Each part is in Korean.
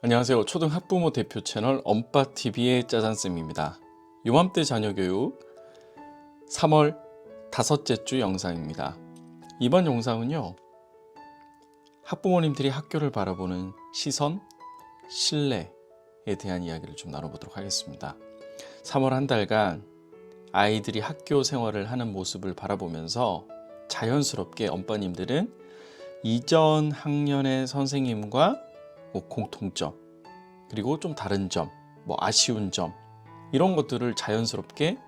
안녕하세요. 초등학부모 대표 채널 엄빠TV의 짜잔쌤입니다. 요맘때 자녀교육 3월 5째 주 영상입니다. 이번 영상은요, 학부모님들이 학교를 바라보는 시선, 신뢰에 대한 이야기를 좀 나눠보도록 하겠습니다. 3월 한 달간 아이들이 학교 생활을 하는 모습을 바라보면서 자연스럽게 엄빠님들은 이전 학년의 선생님과 공통점, 그리고 좀 다른 점, 아쉬운 점, 이런 것들을 자연스럽게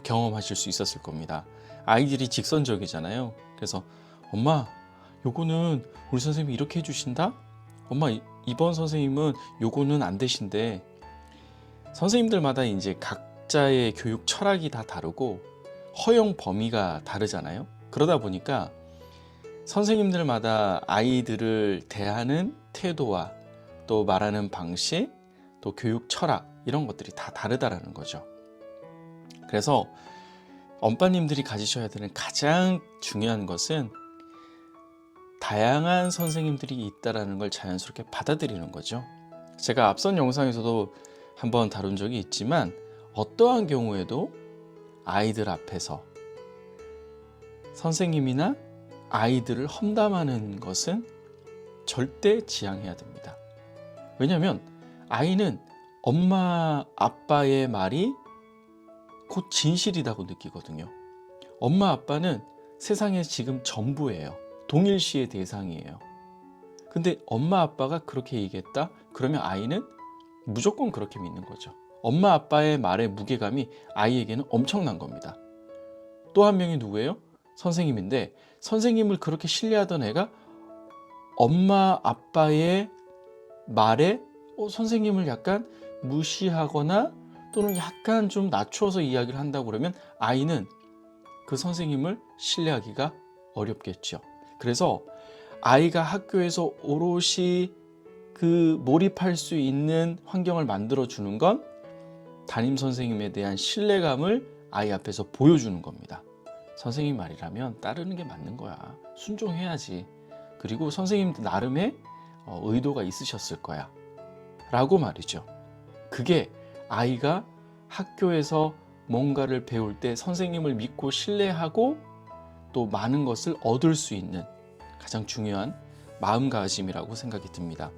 경험하실 수 있었을 겁니다. 아이들이 직선적이잖아요. 그래서 엄마, 요거는 우리 선생님이 이렇게 해주신다? 엄마, 이번 선생님은 요거는 안 되신대. 선생님들마다 이제 각자의 교육 철학이 다 다르고 허용 범위가 다르잖아요. 그러다 보니까 선생님들마다 아이들을 대하는 태도와 또 말하는 방식, 또 교육 철학, 이런 것들이 다 다르다라는 거죠. 그래서 엄빠님들이 가지셔야 되는 가장 중요한 것은 다양한 선생님들이 있다라는 걸 자연스럽게 받아들이는 거죠. 제가 앞선 영상에서도 한번 다룬 적이 있지만 어떠한 경우에도 아이들 앞에서 선생님이나 아이들을 험담하는 것은 절대 지양해야 됩니다. 왜냐하면 아이는 엄마 아빠의 말이 곧 진실이라고 느끼거든요. 엄마 아빠는 세상에 지금 전부예요. 동일시의 대상이에요. 근데 엄마 아빠가 그렇게 얘기했다? 그러면 아이는 무조건 그렇게 믿는 거죠. 엄마 아빠의 말의 무게감이 아이에게는 엄청난 겁니다. 또 한 명이 누구예요? 선생님인데, 선생님을 그렇게 신뢰하던 애가 엄마 아빠의 말에 선생님을 약간 무시하거나 또는 약간 좀 낮추어서 이야기를 한다고 그러면 아이는 그 선생님을 신뢰하기가 어렵겠죠. 그래서 아이가 학교에서 오롯이 몰입할 수 있는 환경을 만들어 주는 건 담임 선생님에 대한 신뢰감을 아이 앞에서 보여주는 겁니다. 선생님 말이라면 따르는 게 맞는 거야. 순종해야지. 그리고 선생님도 나름의 의도가 있으셨을 거야. 라고 말이죠. 그게 아이가 학교에서 뭔가를 배울 때 선생님을 믿고 신뢰하고 또 많은 것을 얻을 수 있는 가장 중요한 마음가짐이라고 생각이 듭니다.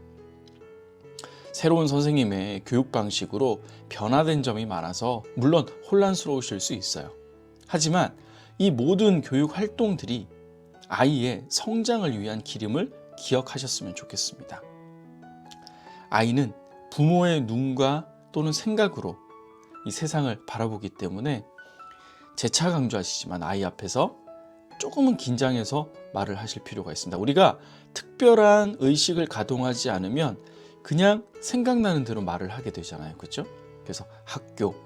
새로운 선생님의 교육 방식으로 변화된 점이 많아서 물론 혼란스러우실 수 있어요. 하지만 이 모든 교육 활동들이 아이의 성장을 위한 기름을 기억하셨으면 좋겠습니다. 아이는 부모의 눈과 또는 생각으로 이 세상을 바라보기 때문에 재차 강조하시지만 아이 앞에서 조금은 긴장해서 말을 하실 필요가 있습니다. 우리가 특별한 의식을 가동하지 않으면 그냥 생각나는 대로 말을 하게 되잖아요. 그렇죠? 그래서 학교,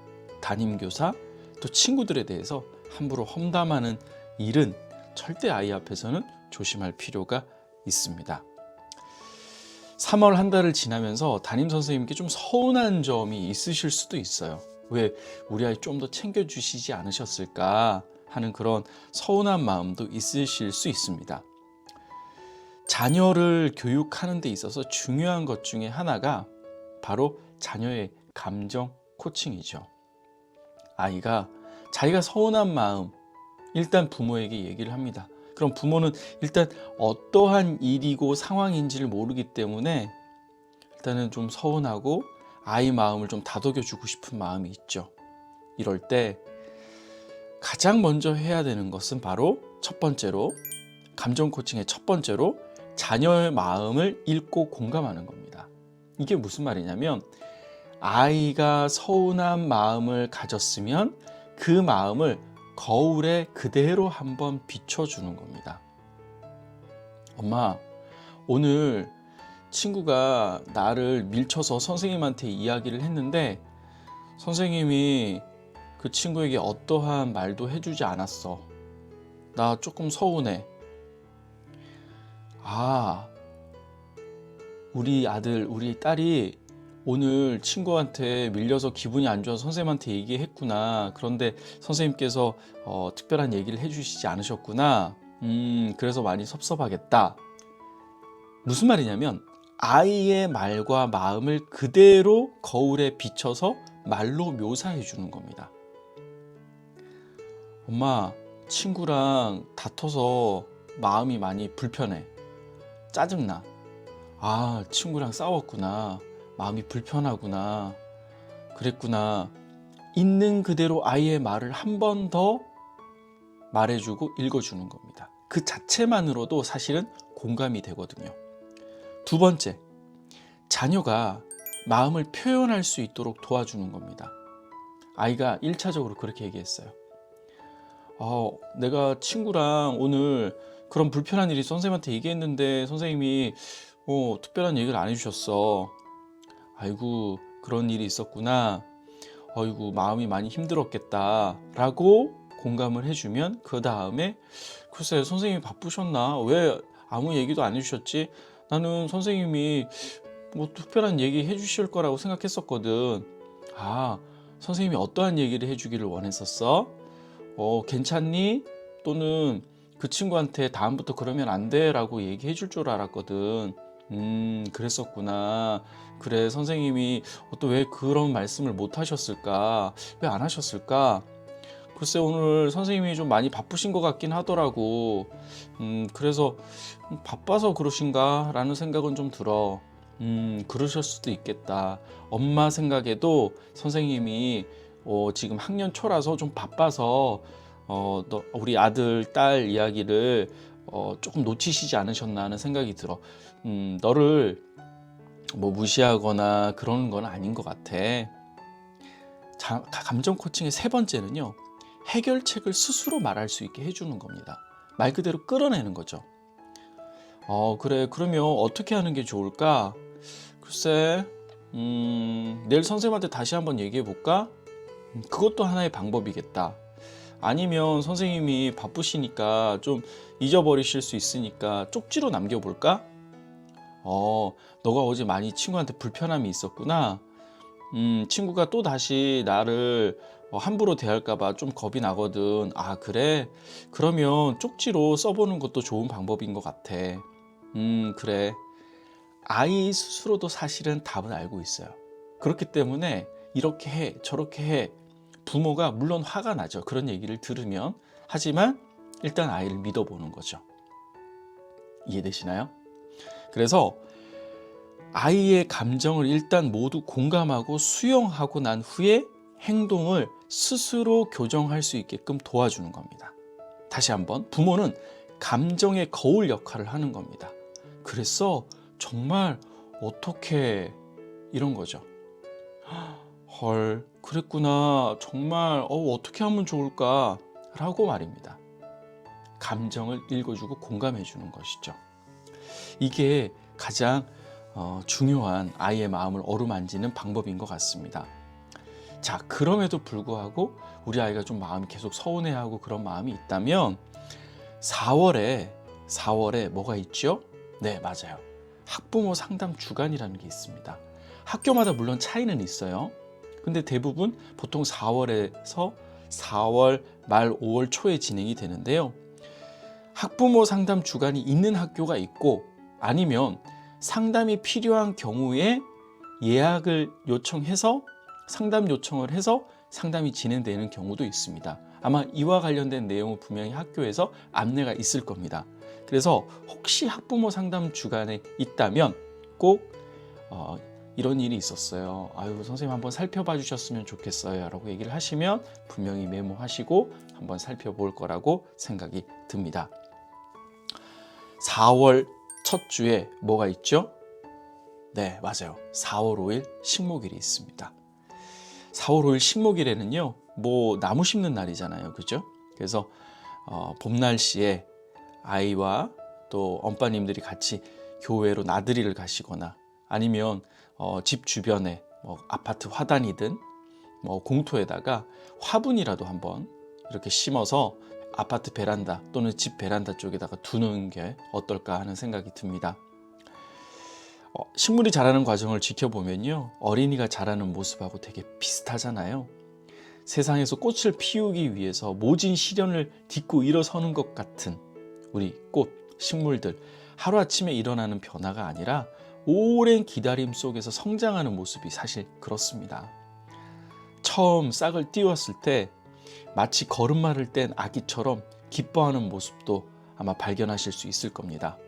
담임교사, 또 친구들에 대해서 함부로 험담하는 일은 절대 아이 앞에서는 조심할 필요가 있습니다. 3월 한 달을 지나면서 담임 선생님께 좀 서운한 점이 있으실 수도 있어요. 왜 우리 아이 좀 더 챙겨주시지 않으셨을까 하는 그런 서운한 마음도 있으실 수 있습니다. 자녀를 교육하는 데 있어서 중요한 것 중에 하나가 바로 자녀의 감정 코칭이죠. 아이가 자기가 서운한 마음 일단 부모에게 얘기를 합니다. 그럼 부모는 일단 어떠한 일이고 상황인지를 모르기 때문에 일단은 좀 서운하고 아이 마음을 좀 다독여 주고 싶은 마음이 있죠. 이럴 때 가장 먼저 해야 되는 것은 바로 첫 번째로, 감정 코칭의 첫 번째로 자녀의 마음을 읽고 공감하는 겁니다. 이게 무슨 말이냐면 아이가 서운한 마음을 가졌으면 그 마음을 거울에 그대로 한번 비춰주는 겁니다. 엄마, 오늘 친구가 나를 밀쳐서 선생님한테 이야기를 했는데 선생님이 그 친구에게 어떠한 말도 해주지 않았어. 나 조금 서운해. 우리 아들, 우리 딸이 오늘 친구한테 밀려서 기분이 안 좋아서 선생님한테 얘기했구나. 그런데 선생님께서 특별한 얘기를 해주시지 않으셨구나. 그래서 많이 섭섭하겠다. 무슨 말이냐면 아이의 말과 마음을 그대로 거울에 비춰서 말로 묘사해 주는 겁니다. 엄마, 친구랑 다퉈서 마음이 많이 불편해. 짜증나. 아, 친구랑 싸웠구나. 마음이 불편하구나. 그랬구나. 있는 그대로 아이의 말을 한 번 더 말해주고 읽어주는 겁니다. 그 자체만으로도 사실은 공감이 되거든요. 두 번째, 자녀가 마음을 표현할 수 있도록 도와주는 겁니다. 아이가 1차적으로 그렇게 얘기했어요. 내가 친구랑 오늘 그런 불편한 일이 선생님한테 얘기했는데 선생님이 특별한 얘기를 안 해주셨어. 아이고, 그런 일이 있었구나. 아이고, 마음이 많이 힘들었겠다 라고 공감을 해주면 그 다음에 글쎄 선생님이 바쁘셨나? 왜 아무 얘기도 안 해주셨지? 나는 선생님이 뭐 특별한 얘기 해주실 거라고 생각했었거든. 아, 선생님이 어떠한 얘기를 해주기를 원했었어? 괜찮니? 또는 그 친구한테 다음부터 그러면 안 돼 라고 얘기해 줄 줄 알았거든. 그랬었구나. 그래, 선생님이 또 왜 그런 말씀을 못 하셨을까? 왜 안 하셨을까? 글쎄, 오늘 선생님이 좀 많이 바쁘신 것 같긴 하더라고. 그래서 바빠서 그러신가? 라는 생각은 좀 들어. 그러실 수도 있겠다. 엄마 생각에도 선생님이 지금 학년 초라서 좀 바빠서 우리 아들, 딸 이야기를 조금 놓치시지 않으셨나 하는 생각이 들어. 너를 뭐 무시하거나 그런 건 아닌 것 같아. 감정 코칭의 세 번째는요, 해결책을 스스로 말할 수 있게 해주는 겁니다. 말 그대로 끌어내는 거죠. 그래, 그러면 어떻게 하는 게 좋을까? 글쎄, 내일 선생님한테 다시 한번 얘기해 볼까? 그것도 하나의 방법이겠다. 아니면 선생님이 바쁘시니까 좀 잊어버리실 수 있으니까 쪽지로 남겨볼까? 너가 어제 많이 친구한테 불편함이 있었구나. 친구가 또 다시 나를 함부로 대할까봐 좀 겁이 나거든. 아, 그래? 그러면 쪽지로 써보는 것도 좋은 방법인 것 같아. 그래. 아이 스스로도 사실은 답을 알고 있어요. 그렇기 때문에 이렇게 해, 저렇게 해. 부모가 물론 화가 나죠. 그런 얘기를 들으면. 하지만 일단 아이를 믿어보는 거죠. 이해되시나요? 그래서 아이의 감정을 일단 모두 공감하고 수용하고 난 후에 행동을 스스로 교정할 수 있게끔 도와주는 겁니다. 다시 한번, 부모는 감정의 거울 역할을 하는 겁니다. 그래서 정말 어떻게 이런 거죠. 헐, 그랬구나. 정말 어떻게 하면 좋을까? 라고 말입니다. 감정을 읽어주고 공감해주는 것이죠. 이게 가장 중요한 아이의 마음을 어루만지는 방법인 것 같습니다. 자, 그럼에도 불구하고 우리 아이가 좀 마음이 계속 서운해하고 그런 마음이 있다면 4월에 뭐가 있죠? 네, 맞아요. 학부모 상담 주간이라는 게 있습니다. 학교마다 물론 차이는 있어요. 근데 대부분 보통 4월에서 4월 말 5월 초에 진행이 되는데요. 학부모 상담 주간이 있는 학교가 있고, 아니면 상담이 필요한 경우에 예약을 요청해서 상담 요청을 해서 상담이 진행되는 경우도 있습니다. 아마 이와 관련된 내용은 분명히 학교에서 안내가 있을 겁니다. 그래서 혹시 학부모 상담 주간에 있다면 꼭 이런 일이 있었어요. 아유, 선생님 한번 살펴봐 주셨으면 좋겠어요 라고 얘기를 하시면 분명히 메모하시고 한번 살펴볼 거라고 생각이 듭니다. 4월 첫 주에 뭐가 있죠? 네, 맞아요. 4월 5일 식목일이 있습니다. 4월 5일 식목일에는요, 뭐 나무 심는 날이잖아요, 그죠? 그래서 봄 날씨에 아이와 또 엄빠님들이 같이 교회로 나들이를 가시거나, 아니면 집 주변에 뭐 아파트 화단이든 뭐 공터에다가 화분이라도 한번 이렇게 심어서 아파트 베란다 또는 집 베란다 쪽에다가 두는 게 어떨까 하는 생각이 듭니다. 식물이 자라는 과정을 지켜보면요, 어린이가 자라는 모습하고 되게 비슷하잖아요. 세상에서 꽃을 피우기 위해서 모진 시련을 딛고 일어서는 것 같은 우리 꽃, 식물들, 하루아침에 일어나는 변화가 아니라 오랜 기다림 속에서 성장하는 모습이 사실 그렇습니다. 처음 싹을 띄웠을 때 마치 걸음마를 뗀 아기처럼 기뻐하는 모습도 아마 발견하실 수 있을 겁니다.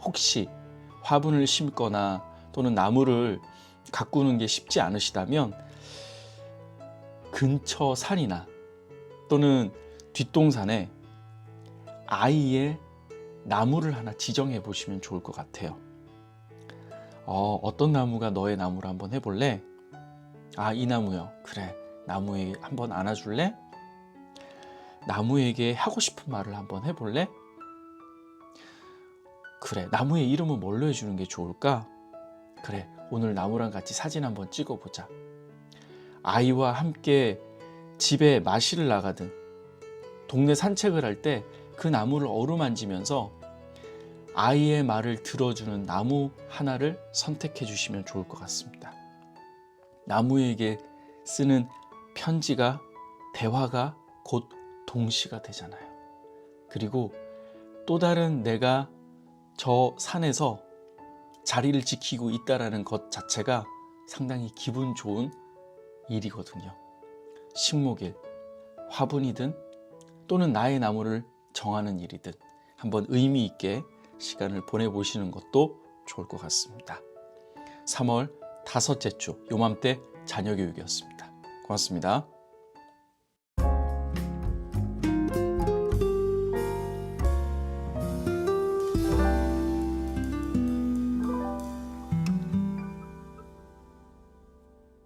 혹시 화분을 심거나 또는 나무를 가꾸는 게 쉽지 않으시다면 근처 산이나 또는 뒷동산에 아이의 나무를 하나 지정해 보시면 좋을 것 같아요. 어떤 나무가 너의 나무를 한번 해볼래? 아, 이 나무요. 그래, 나무에 한번 안아줄래? 나무에게 하고 싶은 말을 한번 해볼래? 그래, 나무의 이름은 뭘로 해주는 게 좋을까? 그래, 오늘 나무랑 같이 사진 한번 찍어보자. 아이와 함께 집에 마실을 나가든 동네 산책을 할 때 그 나무를 어루만지면서 아이의 말을 들어주는 나무 하나를 선택해 주시면 좋을 것 같습니다. 나무에게 쓰는 편지가, 대화가 곧 동시가 되잖아요. 그리고 또 다른 내가 저 산에서 자리를 지키고 있다는 것 자체가 상당히 기분 좋은 일이거든요. 식목일, 화분이든 또는 나의 나무를 정하는 일이든 한번 의미 있게 시간을 보내보시는 것도 좋을 것 같습니다. 3월 5째 주 요맘때 자녀교육이었습니다. 고맙습니다.